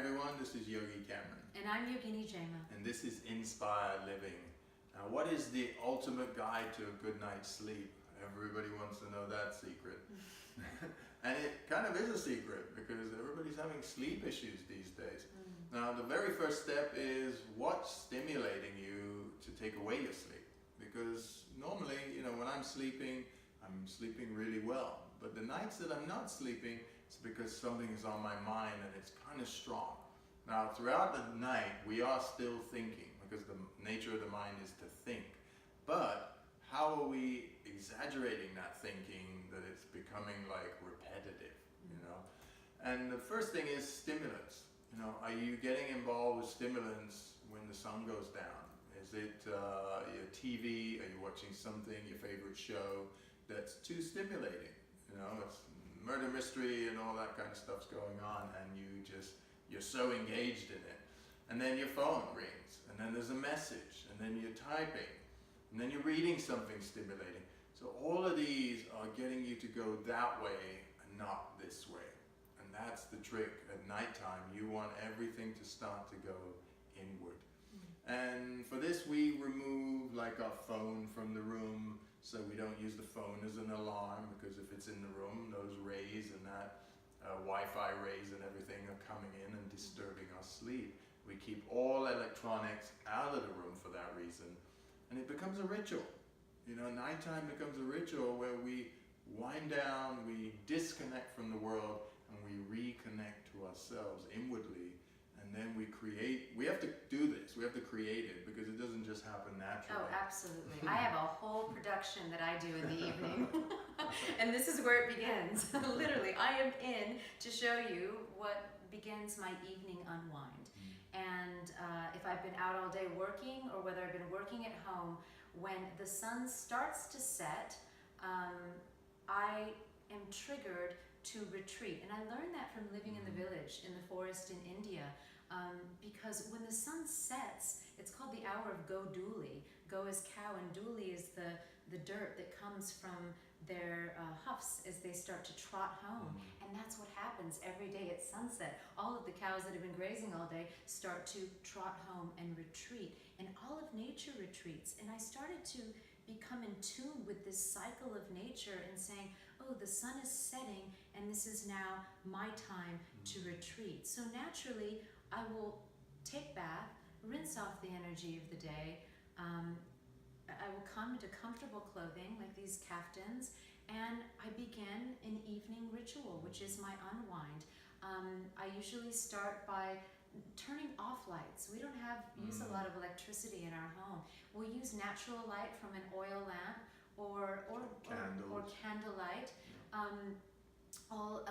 everyone, this is Yogi Cameron. And I'm Yogini Jema. And this is Inspire Living. Now, what is the ultimate guide to a good night's sleep? Everybody wants to know that secret. And it kind of is a secret because everybody's having sleep issues these days. Now, the very first step is what's stimulating you to take away your sleep? Because normally, when I'm sleeping really well. But the nights that I'm not sleeping, it's because something is on my mind and it's kind of strong. Now, throughout the night, we are still thinking because the nature of the mind is to think. But how are we exaggerating that thinking that it's becoming like repetitive, And the first thing is stimulants. Are you getting involved with stimulants when the sun goes down? Is it your TV? Are you watching something, your favorite show, that's too stimulating? It's murder mystery and all that kind of stuff's going on, and you're so engaged in it. And then your phone rings, and then there's a message, and then you're typing, and then you're reading something stimulating. So all of these are getting you to go that way and not this way. And that's the trick. At nighttime, you want everything to start to go inward. And for this, we remove like our phone from the room, so we don't use the phone as an alarm, because if it's in the room, those rays and that Wi-Fi rays and everything are coming in and disturbing our sleep. We keep all electronics out of the room for that reason, and it becomes a ritual. Nighttime becomes a ritual where we wind down, we disconnect from the world, and we reconnect to ourselves inwardly. And then we have to do this, we have to create it, because it doesn't just happen naturally. Oh, absolutely. I have a whole production that I do in the evening. And this is where it begins. Literally, I am in to show you what begins my evening unwind. And if I've been out all day working, or whether I've been working at home, when the sun starts to set, I am triggered to retreat. And I learned that from living in the village, in the forest in India. Because when the sun sets, it's called the hour of Goduli. Go is cow, and Duli is the dirt that comes from their hoofs as they start to trot home. And that's what happens every day at sunset. All of the cows that have been grazing all day start to trot home and retreat. And all of nature retreats. And I started to become in tune with this cycle of nature and saying, oh, the sun is setting and this is now my time to retreat. So naturally, I will take bath, rinse off the energy of the day. I will come into comfortable clothing like these kaftans, and I begin an evening ritual, which is my unwind. I usually start by turning off lights. We don't use a lot of electricity in our home. We'll use natural light from an oil lamp or candlelight. I'll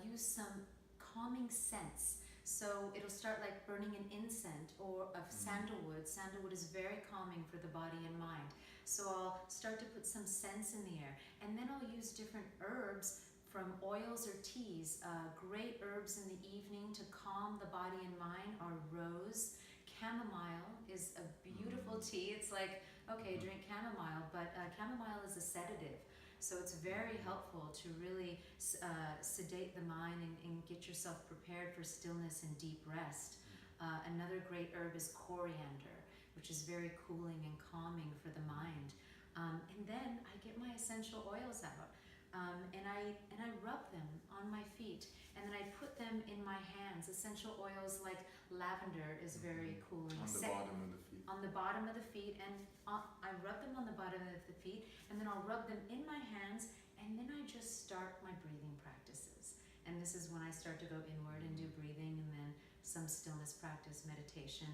use some calming scents. So it'll start like burning an incense or of sandalwood. Sandalwood is very calming for the body and mind. So I'll start to put some scents in the air. And then I'll use different herbs from oils or teas. Great herbs in the evening to calm the body and mind are rose. Chamomile is a beautiful tea. It's like, okay, drink chamomile, but chamomile is a sedative. So it's very helpful to really sedate the mind and get yourself prepared for stillness and deep rest. Another great herb is coriander, which is very cooling and calming for the mind. And then I get my essential oils out, and I rub them on my feet, and then I put them in my hands. Essential oils like lavender is very cooling. On the bottom of the feet. On the bottom of the feet, and I rub them on the bottom of the feet, and then I'll rub them in my hands, and then I just start my breathing practices. And this is when I start to go inward and do breathing, and then some stillness practice, meditation.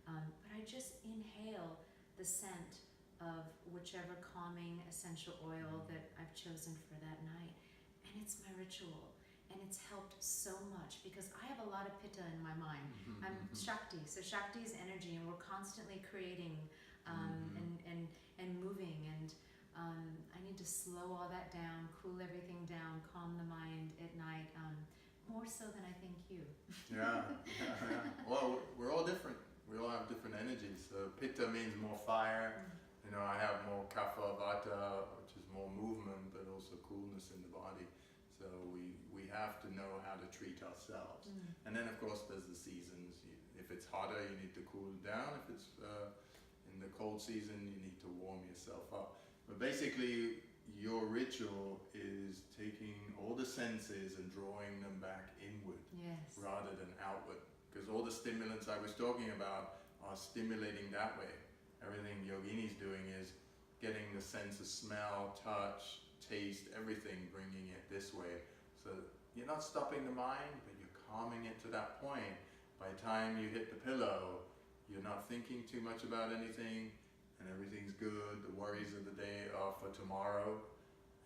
But I just inhale the scent of whichever calming essential oil that I've chosen for that night. And it's my ritual. And it's helped so much because I have a lot of pitta in my mind. I'm Shakti, so Shakti is energy, and we're constantly creating and moving, and I need to slow all that down, cool everything down, calm the mind at night, more so than I think you. Yeah. Well, we're all different. We all have different energies. So pitta means more fire. I have more kapha, vata, which is more movement, but also coolness in the body. So we have to know how to treat ourselves. And then of course there's the seasons. If it's hotter, you need to cool down. If it's in the cold season, you need to warm yourself up. But basically, your ritual is taking all the senses and drawing them back inward Yes. rather than outward. Because all the stimulants I was talking about are stimulating that way. Everything Yogini's doing is getting the sense of smell, touch, taste, everything, bringing it this way. So you're not stopping the mind, but you're calming it to that point. By the time you hit the pillow, you're not thinking too much about anything, and everything's good. The worries of the day are for tomorrow,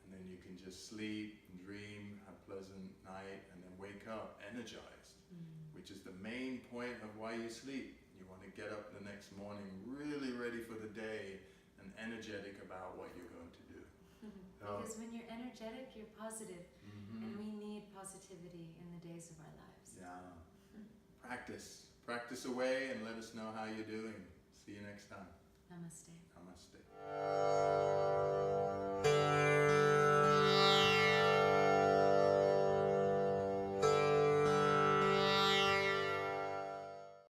and then you can just sleep and dream, have a pleasant night, and then wake up energized, which is the main point of why you sleep. You want to get up the next morning really ready for the day and energetic about what you're going to do. Because when you're energetic, you're positive, and we need positivity in the days of our lives. Yeah. Practice away and let us know how you're doing. See you next time. Namaste. Namaste.